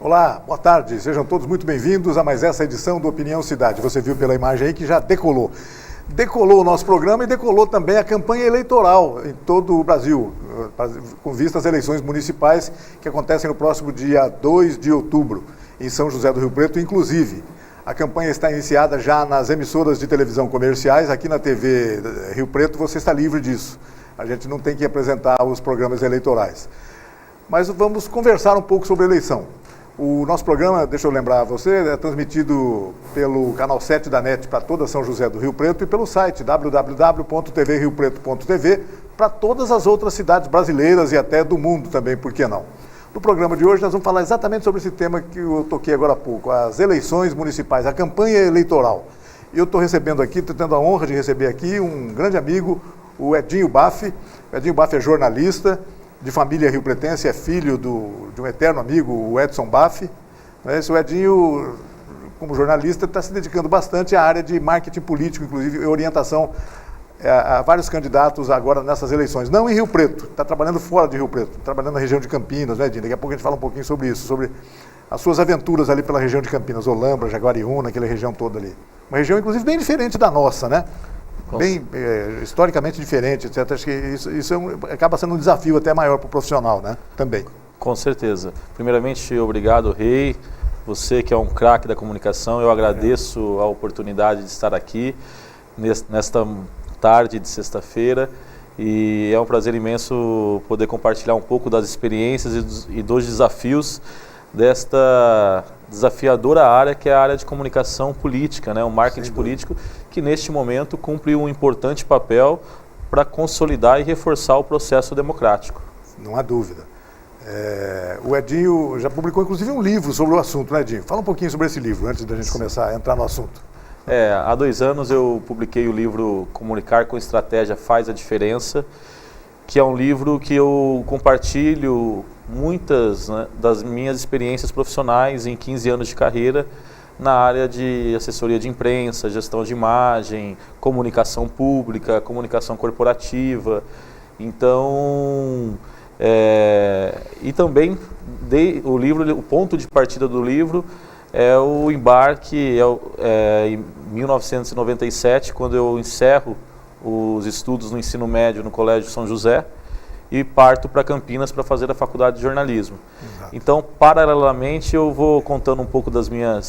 Olá, boa tarde, sejam todos muito bem-vindos a mais essa edição do Opinião Cidade. Você viu pela imagem aí que já decolou. Decolou o nosso programa e decolou também a campanha eleitoral em todo o Brasil, com vista às eleições municipais que acontecem no próximo dia 2 de outubro, em São José do Rio Preto, inclusive. A campanha está iniciada já nas emissoras de televisão comerciais, aqui na TV Rio Preto você está livre disso. A gente não tem que apresentar os programas eleitorais. Mas vamos conversar um pouco sobre a eleição. O nosso programa, deixa eu lembrar a você, é transmitido pelo canal 7 da NET para toda São José do Rio Preto e pelo site www.tvriopreto.tv para todas as outras cidades brasileiras e até do mundo também, por que não? No programa de hoje nós vamos falar exatamente sobre esse tema que eu toquei agora há pouco, as eleições municipais, a campanha eleitoral. E eu estou recebendo aqui, estou tendo a honra de receber aqui um grande amigo, o Edinho Baff. O Edinho Baff é jornalista, de família riopretense, é filho de um eterno amigo, o Edson Baff. O Edinho, como jornalista, está se dedicando bastante à área de marketing político, inclusive orientação a vários candidatos agora nessas eleições. Não em Rio Preto, está trabalhando fora de Rio Preto, trabalhando na região de Campinas, né, Edinho? Daqui a pouco a gente fala um pouquinho sobre isso, sobre as suas aventuras ali pela região de Campinas, Olambra, Jaguariúna, aquela região toda ali. Uma região, inclusive, bem diferente da nossa, né? Bem historicamente diferente, etc. Acho que isso acaba sendo um desafio até maior para o profissional, né? Também. Com certeza. Primeiramente, obrigado, Rei. Você que é um craque da comunicação, eu agradeço a oportunidade de estar aqui nesta tarde de sexta-feira e é um prazer imenso poder compartilhar um pouco das experiências e dos desafios desta desafiadora área que é a área de comunicação política, né? O marketing político, que neste momento cumpre um importante papel para consolidar e reforçar o processo democrático. Não há dúvida. O Edinho já publicou inclusive um livro sobre o assunto, né, Edinho? Fala um pouquinho sobre esse livro antes da gente começar a entrar no assunto. Há 2 anos eu publiquei o livro Comunicar com Estratégia Faz a Diferença, que é um livro que eu compartilho muitas, né, das minhas experiências profissionais em 15 anos de carreira na área de assessoria de imprensa, gestão de imagem, comunicação pública, comunicação corporativa. Então, e também o livro, o ponto de partida do livro é o embarque em 1997, quando eu encerro os estudos no ensino médio no Colégio São José e parto para Campinas para fazer a faculdade de jornalismo. Exato. Então, paralelamente, eu vou contando um pouco da minha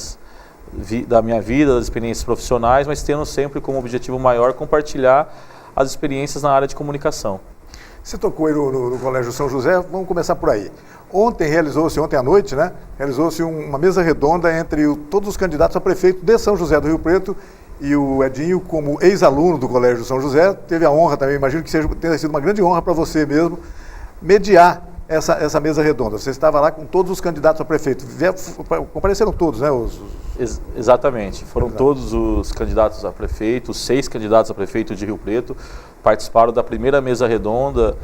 vida, das experiências profissionais, mas tendo sempre como objetivo maior compartilhar as experiências na área de comunicação. Você tocou aí no Colégio São José, vamos começar por aí. Ontem à noite, né, realizou-se uma mesa redonda entre todos os candidatos a prefeito de São José do Rio Preto e o Edinho, como ex-aluno do Colégio São José, teve a honra também, imagino que tenha sido uma grande honra para você mesmo, mediar essa mesa redonda. Você estava lá com todos os candidatos a prefeito. Compareceram todos, né? Exatamente. Foram todos os candidatos a prefeito, os 6 candidatos a prefeito de Rio Preto, participaram da primeira mesa redonda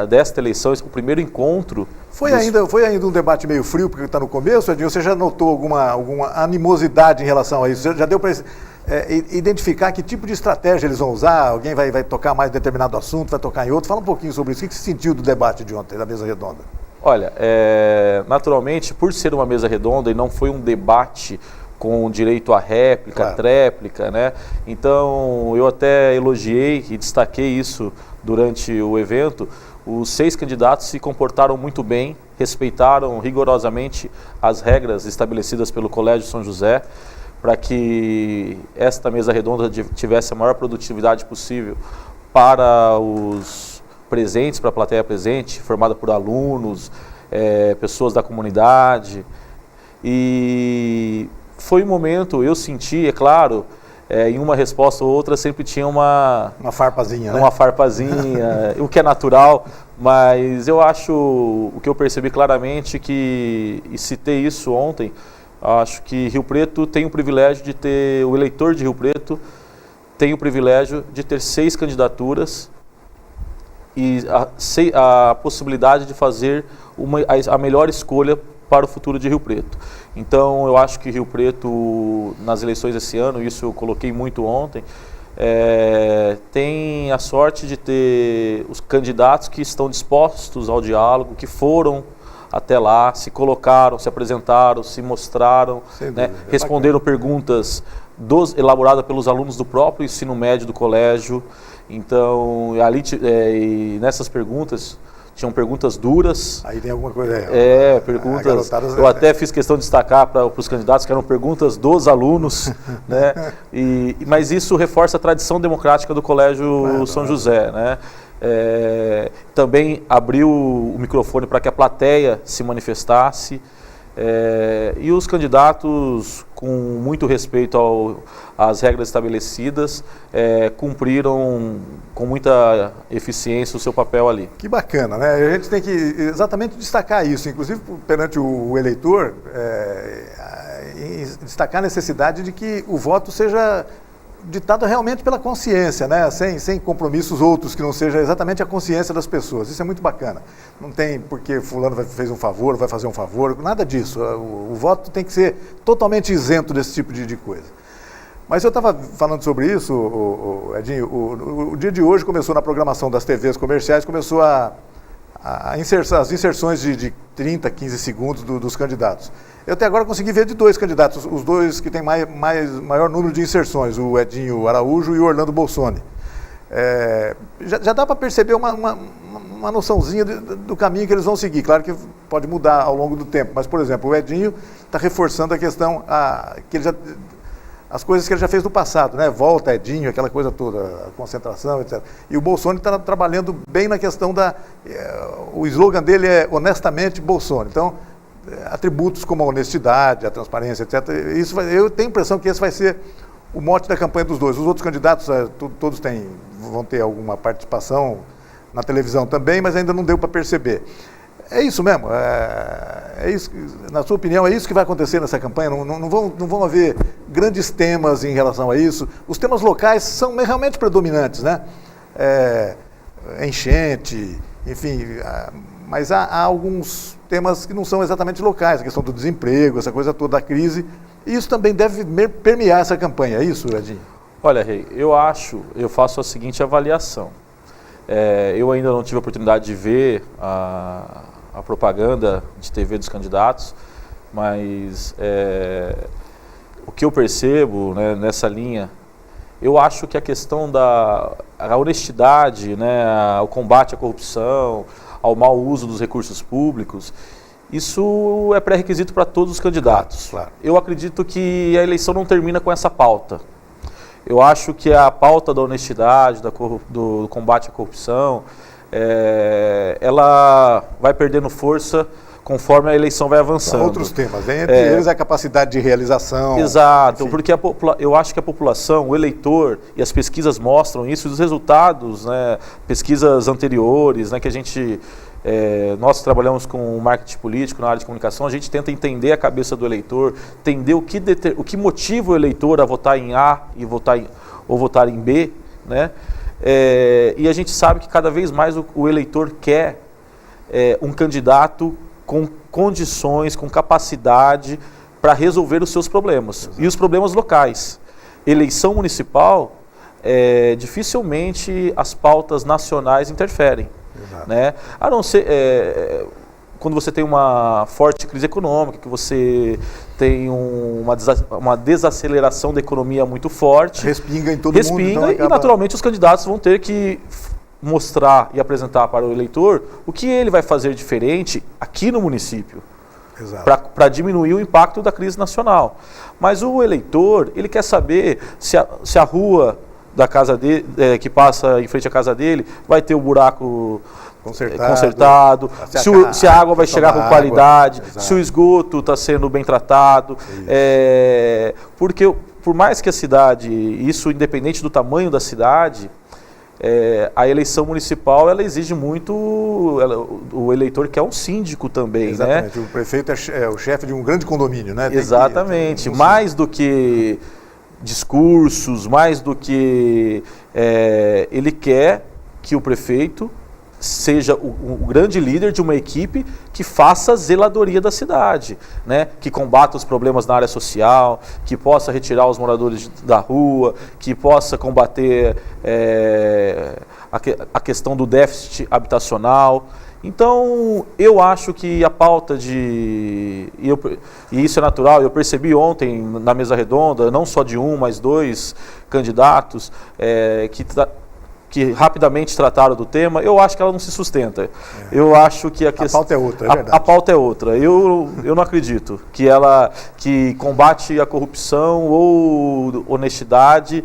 desta eleição, o primeiro encontro. Foi ainda um debate meio frio, porque está no começo, Edinho? Você já notou alguma animosidade em relação a isso? Já deu para identificar que tipo de estratégia eles vão usar? Alguém vai tocar mais em determinado assunto, vai tocar em outro? Fala um pouquinho sobre isso. O que você sentiu do debate de ontem, da mesa redonda? Olha, naturalmente, por ser uma mesa redonda e não foi um debate com direito à réplica, claro, tréplica, né? Então, eu até elogiei e destaquei isso durante o evento. Os 6 candidatos se comportaram muito bem, respeitaram rigorosamente as regras estabelecidas pelo Colégio São José, para que esta mesa redonda tivesse a maior produtividade possível para os presentes, para a plateia presente, formada por alunos, pessoas da comunidade. E foi um momento, eu senti, é claro, em uma resposta ou outra sempre tinha uma farpazinha, né? Uma farpazinha, o que é natural, mas eu acho, o que eu percebi claramente, e citei isso ontem, acho que Rio Preto tem o privilégio de ter, o eleitor de Rio Preto tem o privilégio de ter 6 candidaturas e a possibilidade de fazer a melhor escolha para o futuro de Rio Preto. Então, eu acho que Rio Preto, nas eleições desse ano, isso eu coloquei muito ontem, tem a sorte de ter os candidatos que estão dispostos ao diálogo, que foram até lá, se colocaram, se apresentaram, se mostraram, né, responderam perguntas elaboradas pelos alunos do próprio ensino médio do colégio. Então, ali, e nessas perguntas, tinham perguntas duras. Aí tem alguma coisa aí. Perguntas. Eu até fiz questão de destacar para os candidatos que eram perguntas dos alunos, né? Mas isso reforça a tradição democrática do Colégio São José, né? Também abriu o microfone para que a plateia se manifestasse. E os candidatos, com muito respeito às regras estabelecidas, cumpriram com muita eficiência o seu papel ali. Que bacana, né? A gente tem que exatamente destacar isso, inclusive perante o eleitor, destacar a necessidade de que o voto seja ditado realmente pela consciência, né? Sem compromissos outros, que não seja exatamente a consciência das pessoas. Isso é muito bacana. Não tem porque fulano fez um favor, vai fazer um favor, nada disso. O voto tem que ser totalmente isento desse tipo de coisa. Mas eu estava falando sobre isso, Edinho, o dia de hoje começou na programação das TVs comerciais, começou as inserções de 30, 15 segundos dos candidatos. Eu até agora consegui ver de 2 candidatos, os 2 que têm maior número de inserções, o Edinho Araújo e o Orlando Bolsoni. Já dá para perceber uma noçãozinha do caminho que eles vão seguir. Claro que pode mudar ao longo do tempo, mas, por exemplo, o Edinho está reforçando a questão, as coisas que ele já fez no passado, né? Volta, Edinho, aquela coisa toda, a concentração, etc. E o Bolsoni está trabalhando bem na questão o slogan dele é honestamente Bolsoni. Então, atributos como a honestidade, a transparência, etc. Eu tenho a impressão que esse vai ser o mote da campanha dos dois. Os outros candidatos, todos vão ter alguma participação na televisão também, mas ainda não deu para perceber. É isso mesmo? Isso, na sua opinião, é isso que vai acontecer nessa campanha? Não vão haver grandes temas em relação a isso? Os temas locais são realmente predominantes, né? Enchente, enfim, mas há alguns temas que não são exatamente locais, a questão do desemprego, essa coisa toda da crise, e isso também deve permear essa campanha, é isso, Edinho? Olha, Rei, eu faço a seguinte avaliação. Eu ainda não tive a oportunidade de ver a propaganda de TV dos candidatos, mas o que eu percebo, né, nessa linha, eu acho que a questão da honestidade, né, o combate à corrupção, ao mau uso dos recursos públicos, isso é pré-requisito para todos os candidatos. Claro. Eu acredito que a eleição não termina com essa pauta. Eu acho que a pauta da honestidade, do combate à corrupção, ela vai perdendo força conforme a eleição vai avançando. São outros temas, entre eles a capacidade de realização. Exato, enfim. Porque eu acho que a população, o eleitor, e as pesquisas mostram isso, os resultados, né, pesquisas anteriores, né, que a gente, nós trabalhamos com marketing político na área de comunicação, a gente tenta entender a cabeça do eleitor, entender o que motiva o eleitor a votar em A ou votar em B, né? E a gente sabe que cada vez mais o eleitor quer um candidato com condições, com capacidade para resolver os seus problemas. Exato. E os problemas locais. Eleição municipal, dificilmente as pautas nacionais interferem. Exato. Né? A não ser quando você tem uma forte crise econômica, que você tem uma desaceleração da economia muito forte. Respinga em todo mundo. Então e naturalmente os candidatos vão ter que mostrar e apresentar para o eleitor o que ele vai fazer diferente aqui no município, para diminuir o impacto da crise nacional. Mas o eleitor, ele quer saber se a rua da casa dele, que passa em frente à casa dele, vai ter o buraco consertado, se a água vai chegar com qualidade, se o esgoto está sendo bem tratado. Porque por mais que a cidade, isso independente do tamanho da cidade, a eleição municipal, ela exige muito, o eleitor quer um síndico também. Exatamente, né? O prefeito é o chefe de um grande condomínio, né? Exatamente, mais do que discursos, mais do que ele quer que o prefeito seja o grande líder de uma equipe que faça a zeladoria da cidade, né? Que combata os problemas na área social, que possa retirar os moradores da rua, que possa combater a questão do déficit habitacional. Então, eu acho que a pauta e isso é natural, eu percebi ontem na mesa redonda, não só de um, mas dois candidatos que rapidamente trataram do tema, eu acho que ela não se sustenta. Eu acho que a pauta é outra, é verdade. A pauta é outra. Eu não acredito que combate a corrupção ou honestidade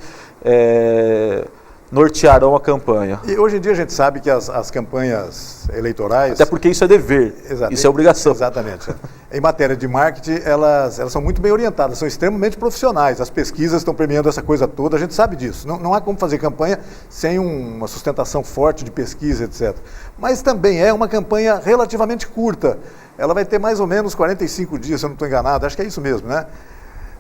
nortearão a campanha. E hoje em dia a gente sabe que as campanhas eleitorais... Até porque isso é dever, isso é obrigação. Exatamente. Em matéria de marketing, elas são muito bem orientadas, são extremamente profissionais. As pesquisas estão premiando essa coisa toda, a gente sabe disso. Não há como fazer campanha sem uma sustentação forte de pesquisa, etc. Mas também é uma campanha relativamente curta. Ela vai ter mais ou menos 45 dias, se eu não estou enganado, acho que é isso mesmo, né?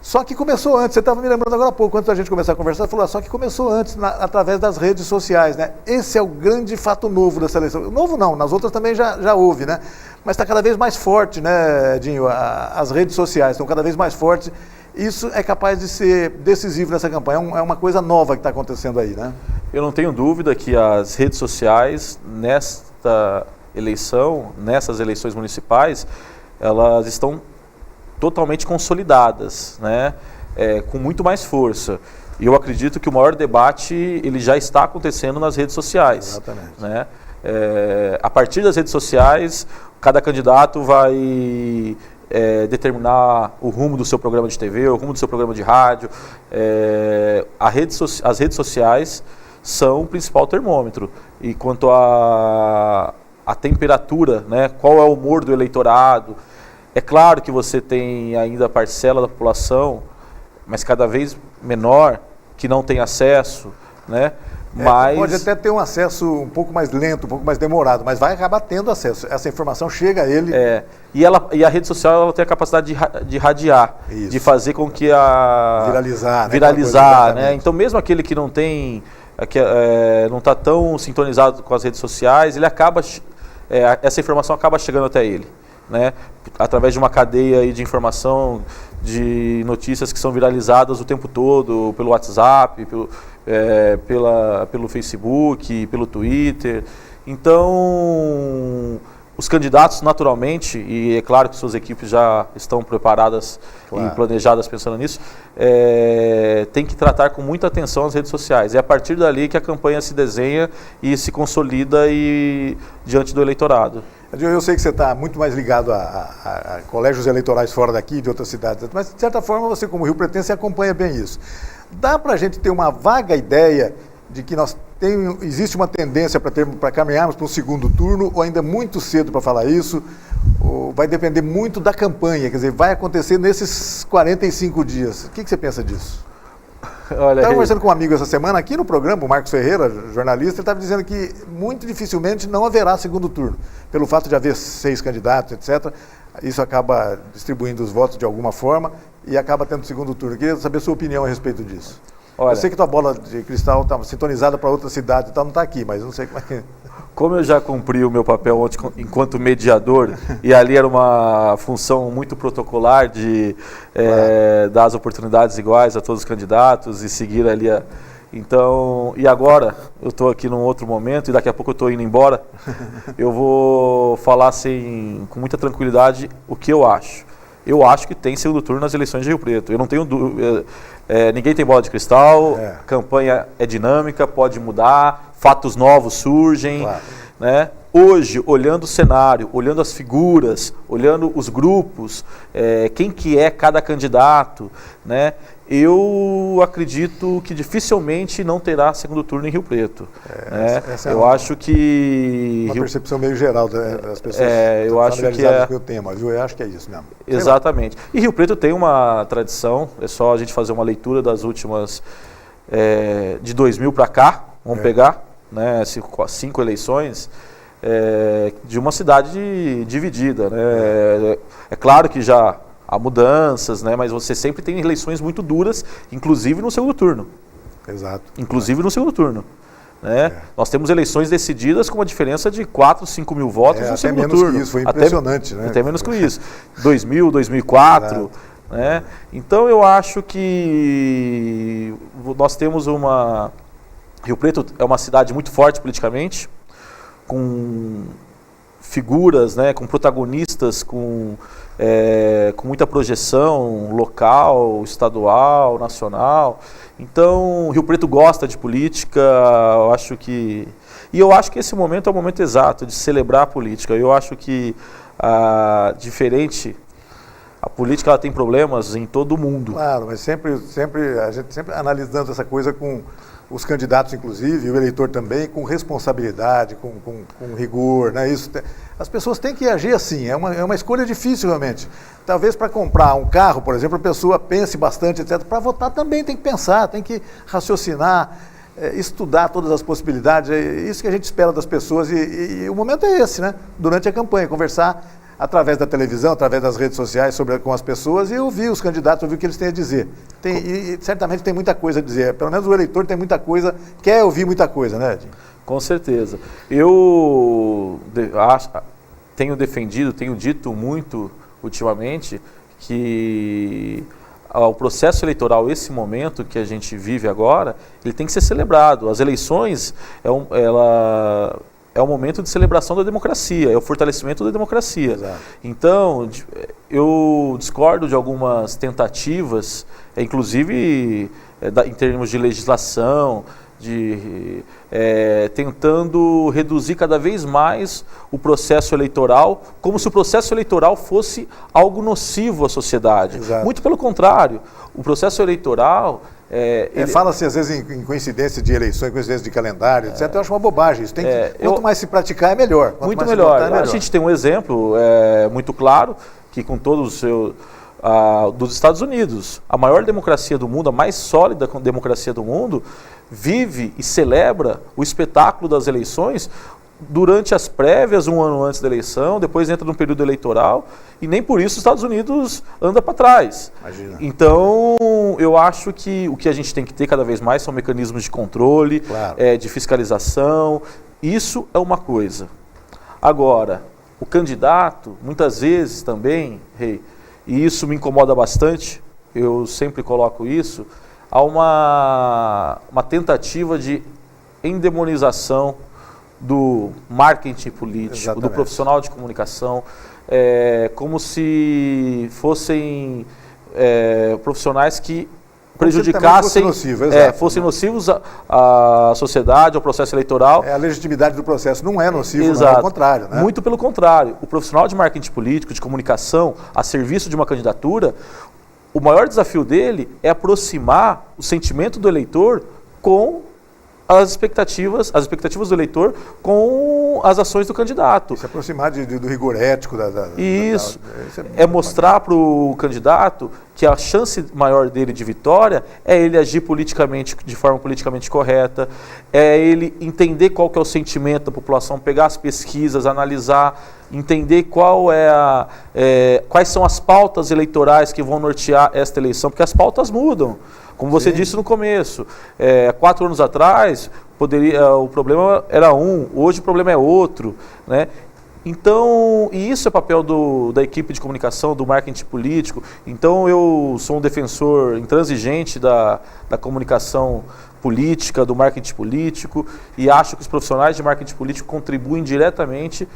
Só que começou antes, você estava me lembrando agora há pouco, antes da gente começar a conversar, você falou, só que começou antes, através das redes sociais, né? Esse é o grande fato novo dessa eleição. Novo não, nas outras também já houve, né? Mas está cada vez mais forte, né, Edinho? As redes sociais estão cada vez mais fortes. Isso é capaz de ser decisivo nessa campanha, é uma coisa nova que está acontecendo aí, né? Eu não tenho dúvida que as redes sociais, nesta eleição, nessas eleições municipais, elas estão totalmente consolidadas, né? Com muito mais força. E eu acredito que o maior debate ele já está acontecendo nas redes sociais. Exatamente. Né? A partir das redes sociais, cada candidato vai determinar o rumo do seu programa de TV, o rumo do seu programa de rádio. As redes sociais são o principal termômetro. E quanto à temperatura, né? Qual é o humor do eleitorado? É claro que você tem ainda a parcela da população, mas cada vez menor, que não tem acesso, né? Mas pode até ter um acesso um pouco mais lento, um pouco mais demorado, mas vai acabar tendo acesso. Essa informação chega a ele. E a rede social ela tem a capacidade de irradiar, isso, de fazer com que a... Viralizar, né? Então mesmo aquele que não tem, não está tão sintonizado com as redes sociais, ele acaba, essa informação acaba chegando até ele. Né, através de uma cadeia aí de informação, de notícias que são viralizadas o tempo todo, pelo WhatsApp, pelo Facebook, pelo Twitter. Então, os candidatos naturalmente, e é claro que suas equipes já estão preparadas e planejadas pensando nisso, tem que tratar com muita atenção as redes sociais. É a partir dali que a campanha se desenha e se consolida diante do eleitorado. Eu sei que você está muito mais ligado a colégios eleitorais fora daqui, de outras cidades, mas de certa forma você, como rio-pretense, acompanha bem isso. Dá para a gente ter uma vaga ideia de que existe uma tendência para caminharmos para um segundo turno, ou ainda muito cedo para falar isso? Ou vai depender muito da campanha, quer dizer, vai acontecer nesses 45 dias. O que você pensa disso? Estava conversando com um amigo essa semana aqui no programa, o Marcos Ferreira, jornalista, ele estava dizendo que muito dificilmente não haverá segundo turno, pelo fato de haver 6 candidatos, etc. Isso acaba distribuindo os votos de alguma forma e acaba tendo segundo turno. Eu queria saber a sua opinião a respeito disso. Olha, eu sei que tua bola de cristal está sintonizada para outra cidade e tal, não está aqui, mas eu não sei como é que... Como eu já cumpri o meu papel ontem enquanto mediador, e ali era uma função muito protocolar de dar as oportunidades iguais a todos os candidatos e seguir ali Então, e agora, eu estou aqui num outro momento e daqui a pouco eu estou indo embora, eu vou falar assim, com muita tranquilidade o que eu acho. Eu acho que tem segundo turno nas eleições de Rio Preto. Eu não tenho dúvida. Ninguém tem bola de cristal, a campanha é dinâmica, pode mudar, fatos novos surgem. Claro. Né? Hoje, olhando o cenário, olhando as figuras, olhando os grupos, quem que é cada candidato, né? Eu acredito que dificilmente não terá segundo turno em Rio Preto. Essa eu acho que... Uma percepção meio geral das pessoas eu acho que com o tema, viu? Eu acho que é isso mesmo. Exatamente. E Rio Preto tem uma tradição, é só a gente fazer uma leitura das últimas, de 2000 para cá, vamos pegar, né, 5 eleições, de uma cidade dividida. Né? É claro que já... há mudanças, né? Mas você sempre tem eleições muito duras, inclusive no segundo turno. Exato. Inclusive no segundo turno. Né? Nós temos eleições decididas com uma diferença de 4, 5 mil votos no segundo turno. Até menos que isso, foi impressionante. Até menos que isso. 2000, 2004. Né? Então eu acho que nós temos uma Rio Preto é uma cidade muito forte politicamente, com figuras, né, com protagonistas, com muita projeção local, estadual, nacional. Então, Rio Preto gosta de política, eu acho que... E eu acho que esse momento é o momento exato de celebrar a política. Eu acho que, a política ela tem problemas em todo o mundo. Claro, mas a gente sempre analisando essa coisa com os candidatos, inclusive, e o eleitor também, com responsabilidade, com rigor, né? As pessoas têm que agir assim, é uma escolha difícil realmente. Talvez para comprar um carro, por exemplo, a pessoa pense bastante, etc. Para votar também tem que pensar, tem que raciocinar, estudar todas as possibilidades, é isso que a gente espera das pessoas e o momento é esse, né? Durante a campanha, conversar através da televisão, através das redes sociais com as pessoas e ouvir os candidatos, ouvir o que eles têm a dizer. E certamente tem muita coisa a dizer, pelo menos o eleitor tem muita coisa, quer ouvir muita coisa, né, Edinho? Com certeza. Eu tenho defendido, tenho dito muito ultimamente que o processo eleitoral, esse momento que a gente vive agora, ele tem que ser celebrado. As eleições, é um momento de celebração da democracia, é o fortalecimento da democracia. Exato. Então, eu discordo de algumas tentativas, inclusive em termos de legislação, tentando reduzir cada vez mais o processo eleitoral, como se o processo eleitoral fosse algo nocivo à sociedade. Exato. Muito pelo contrário, o processo eleitoral... Fala-se às vezes em coincidência de eleições, coincidência de calendário, etc. Eu acho uma bobagem isso. Quanto mais se praticar é melhor. Muito melhor. A gente tem um exemplo muito claro, que com todos os seus... dos Estados Unidos, a maior democracia do mundo, a mais sólida democracia do mundo, vive e celebra o espetáculo das eleições durante as prévias, um ano antes da eleição, depois entra no período eleitoral, e nem por isso os Estados Unidos anda para trás. Imagina. Então, eu acho que o que a gente tem que ter cada vez mais são mecanismos de controle, claro, de fiscalização. Isso é uma coisa. Agora, o candidato, muitas vezes também, e isso me incomoda bastante, eu sempre coloco isso, há uma tentativa de endemonização do marketing político, exatamente, do profissional de comunicação, como se fossem profissionais que prejudicassem, fossem nocivos à sociedade, ao processo eleitoral. A legitimidade do processo não é nocivo, exato, não, é o contrário. Né? Muito pelo contrário. O profissional de marketing político, de comunicação, a serviço de uma candidatura, o maior desafio dele é aproximar o sentimento do eleitor com as expectativas do eleitor com as ações do candidato. Se aproximar do rigor ético. Isso. É mostrar para o candidato que a chance maior dele de vitória é ele agir politicamente, de forma politicamente correta, é ele entender qual que é o sentimento da população, pegar as pesquisas, analisar, entender quais são as pautas eleitorais que vão nortear esta eleição, porque as pautas mudam. Como você disse no começo, 4 anos atrás, o problema era hoje o problema é outro, né? Então, e isso é papel da equipe de comunicação, do marketing político. Então, eu sou um defensor intransigente da comunicação política, do marketing político, e acho que os profissionais de marketing político contribuem diretamente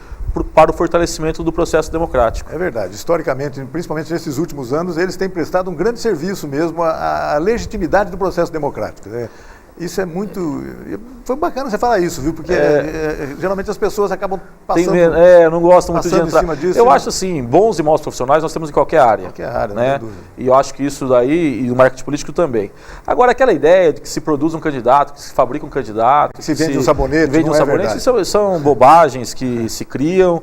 para o fortalecimento do processo democrático. É verdade. Historicamente, principalmente nesses últimos anos, eles têm prestado um grande serviço mesmo à legitimidade do processo democrático. Isso é muito... Foi bacana você falar isso, viu? Porque geralmente as pessoas acabam passando... não gostam muito de entrar. Em cima disso, eu acho assim, bons e maus profissionais nós temos em qualquer área. Qualquer área, né? Não tem dúvida. E eu acho que isso daí, e o marketing político também. Agora, aquela ideia de que se produz um candidato, que se fabrica um candidato... Que se vende um sabonete, vende um sabonete, isso são bobagens que se criam.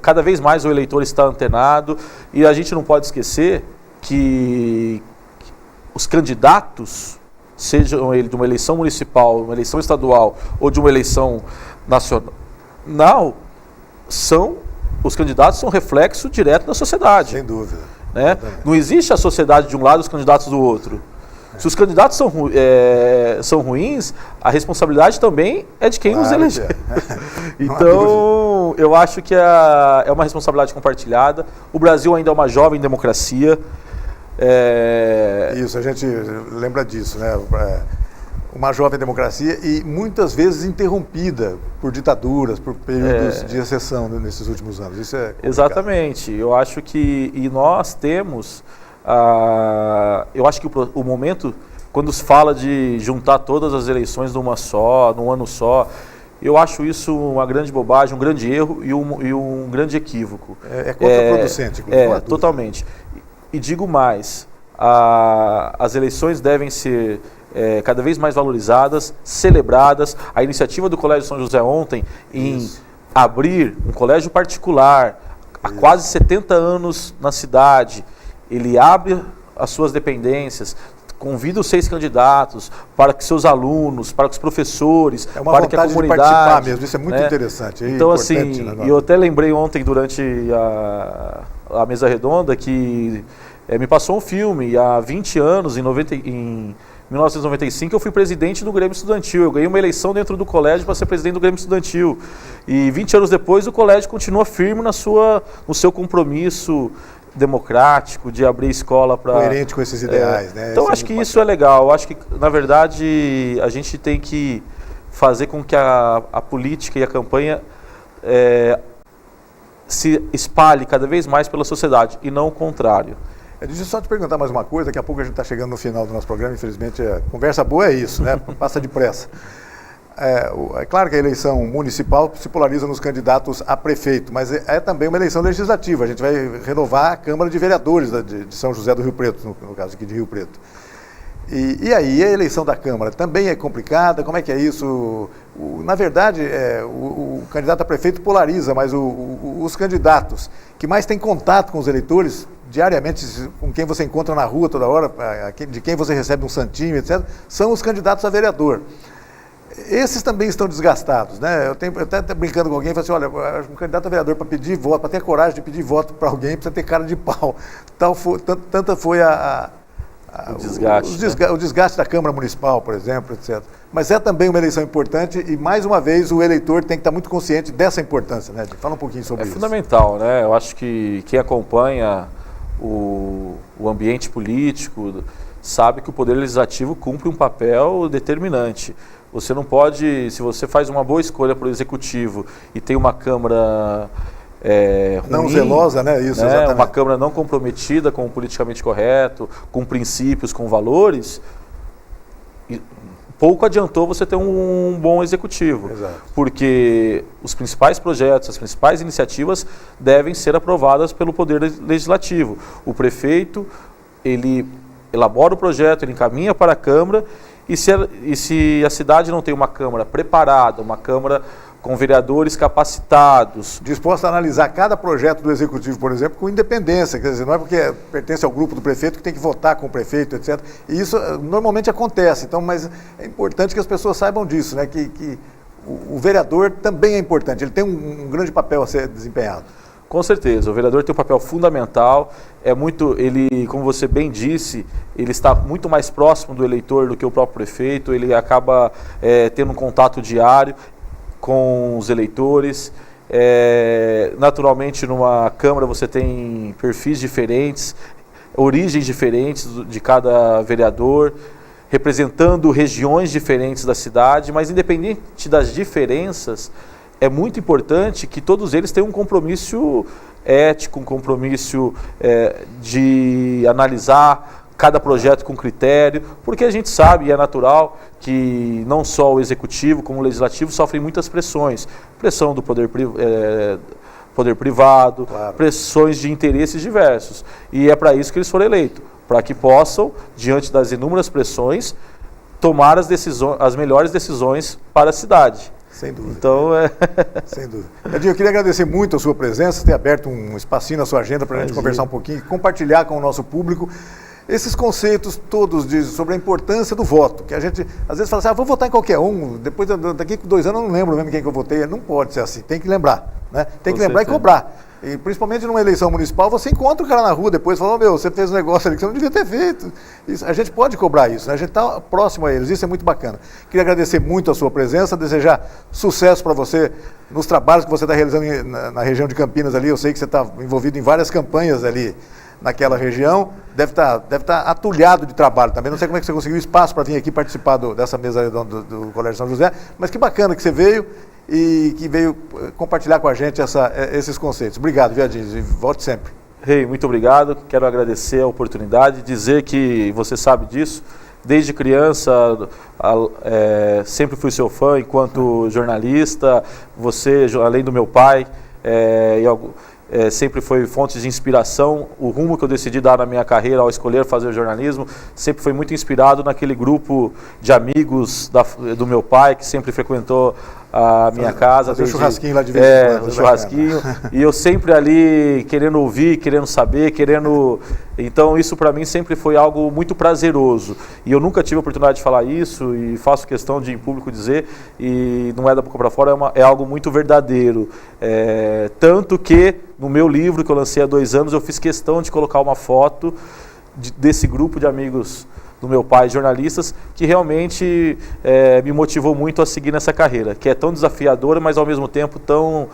Cada vez mais o eleitor está antenado. E a gente não pode esquecer que os candidatos... sejam ele de uma eleição municipal, uma eleição estadual ou de uma eleição nacional, os candidatos são reflexo direto da sociedade. Sem dúvida. Né? Não existe a sociedade de um lado e os candidatos do outro. Se os candidatos são ruins, a responsabilidade também é de quem os elegeu. Então, eu acho que é uma responsabilidade compartilhada. O Brasil ainda é uma jovem democracia. Isso, a gente lembra disso, né? uma jovem democracia e muitas vezes interrompida por ditaduras, por períodos de exceção nesses últimos anos. Isso é complicado. Exatamente. Eu acho que nós temos, eu acho que o momento, quando se fala de juntar todas as eleições num ano só, eu acho isso uma grande bobagem, um grande erro e um grande equívoco. É contraproducente, inclusive. Totalmente. E digo mais, as eleições devem ser cada vez mais valorizadas, celebradas. A iniciativa do Colégio São José ontem em abrir um colégio particular há quase 70 anos na cidade, ele abre as suas dependências, convida os 6 candidatos para que seus alunos, para que os professores, para que a comunidade... de participar mesmo, isso é muito interessante. Então, assim, eu até lembrei ontem, durante a mesa redonda, que me passou um filme, há 20 anos, em 1995, eu fui presidente do Grêmio Estudantil. Eu ganhei uma eleição dentro do colégio para ser presidente do Grêmio Estudantil. E 20 anos depois, o colégio continua firme no seu compromisso democrático de abrir escola para... Coerente com esses ideais, né? Então, acho que isso é legal. Eu acho que, na verdade, a gente tem que fazer com que a política e a campanha se espalhe cada vez mais pela sociedade, e não o contrário. Deixa eu só te perguntar mais uma coisa, daqui a pouco a gente está chegando no final do nosso programa, infelizmente a conversa boa é isso, né? Passa depressa. É claro que a eleição municipal se polariza nos candidatos a prefeito, mas é também uma eleição legislativa. A gente vai renovar a Câmara de Vereadores de São José do Rio Preto, no caso aqui de Rio Preto. E aí a eleição da Câmara também é complicada? Como é que é isso? Na verdade, o candidato a prefeito polariza, mas os candidatos que mais têm contato com os eleitores, diariamente, com quem você encontra na rua toda hora, de quem você recebe um santinho, etc., são os candidatos a vereador. Esses também estão desgastados, né? Eu até brincando com alguém, falei assim, olha, um candidato a vereador para pedir voto, para ter a coragem de pedir voto para alguém, precisa ter cara de pau. Tanta foi o desgaste da Câmara Municipal, por exemplo, etc. Mas é também uma eleição importante e, mais uma vez, o eleitor tem que estar muito consciente dessa importância, né? Fala um pouquinho sobre isso. É fundamental, né? Eu acho que quem acompanha o ambiente político sabe que o Poder Legislativo cumpre um papel determinante. Você não pode, se você faz uma boa escolha para o Executivo e tem uma Câmara não ruim, zelosa, né? Isso, né? Exatamente. Uma Câmara não comprometida com o politicamente correto, com princípios, com valores, pouco adiantou você ter um bom Executivo. Exato. Porque os principais projetos, as principais iniciativas devem ser aprovadas pelo Poder Legislativo. O prefeito, ele elabora o projeto, ele encaminha para a Câmara, e se a cidade não tem uma Câmara preparada, uma Câmara com vereadores capacitados, disposta a analisar cada projeto do Executivo, por exemplo, com independência, quer dizer, não é porque pertence ao grupo do prefeito que tem que votar com o prefeito, etc. E isso normalmente acontece, então, mas é importante que as pessoas saibam disso, né? Que o vereador também é importante, ele tem um grande papel a ser desempenhado. Com certeza, o vereador tem um papel fundamental, ele, como você bem disse, ele está muito mais próximo do eleitor do que o próprio prefeito, ele acaba tendo um contato diário com os eleitores. Naturalmente, numa Câmara você tem perfis diferentes, origens diferentes de cada vereador, representando regiões diferentes da cidade, mas independente das diferenças, é muito importante que todos eles tenham um compromisso ético, um compromisso de analisar cada projeto com critério, porque a gente sabe e é natural que não só o Executivo como o Legislativo sofrem muitas pressões. Pressão do poder privado, claro. Pressões de interesses diversos. E é para isso que eles foram eleitos, para que possam, diante das inúmeras pressões, tomar as melhores decisões para a cidade. Sem dúvida. Então, Sem dúvida. Edinho, eu queria agradecer muito a sua presença, ter aberto um espacinho na sua agenda para a gente conversar um pouquinho, compartilhar com o nosso público esses conceitos todos sobre a importância do voto, que a gente às vezes fala assim, vou votar em qualquer um, depois daqui a 2 anos eu não lembro mesmo quem que eu votei. Não pode ser assim, tem que lembrar, né? Tem que lembrar e cobrar. E principalmente numa eleição municipal, você encontra o cara na rua depois e fala, você fez um negócio ali que você não devia ter feito. Isso, a gente pode cobrar isso, né? A gente está próximo a eles, isso é muito bacana. Queria agradecer muito a sua presença, desejar sucesso para você nos trabalhos que você está realizando na região de Campinas ali. Eu sei que você está envolvido em várias campanhas ali naquela região, deve estar atulhado de trabalho também. Não sei como é que você conseguiu espaço para vir aqui participar dessa mesa redonda do Colégio São José, mas que bacana que você veio e que veio compartilhar com a gente esses conceitos. Obrigado, Viadinho, e volte sempre. Rei, muito obrigado. Quero agradecer a oportunidade, dizer que você sabe disso. Desde criança, sempre fui seu fã enquanto jornalista. Você, além do meu pai, sempre foi fonte de inspiração. O rumo que eu decidi dar na minha carreira ao escolher fazer jornalismo sempre foi muito inspirado naquele grupo de amigos do meu pai, que sempre frequentou a minha casa. Fazer churrasquinho lá de vez em quando. Churrasquinho. E eu sempre ali querendo ouvir, querendo saber, Então isso para mim sempre foi algo muito prazeroso. E eu nunca tive a oportunidade de falar isso e faço questão de em público dizer, e não é da boca para fora, é algo muito verdadeiro. Tanto que no meu livro que eu lancei há 2 anos, eu fiz questão de colocar uma foto desse grupo de amigos do meu pai, jornalistas, que realmente me motivou muito a seguir nessa carreira, que é tão desafiadora, mas ao mesmo tempo tão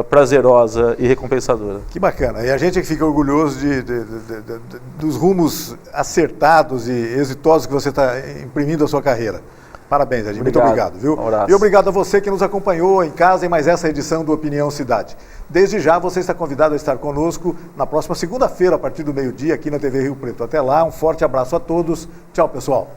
prazerosa e recompensadora. Que bacana. E a gente fica orgulhoso dos rumos acertados e exitosos que você está imprimindo a sua carreira. Parabéns, Edinho. Muito obrigado, viu? Um e obrigado a você que nos acompanhou em casa em mais essa edição do Opinião Cidade. Desde já, você está convidado a estar conosco na próxima segunda-feira, a partir do meio-dia, aqui na TV Rio Preto. Até lá, um forte abraço a todos. Tchau, pessoal.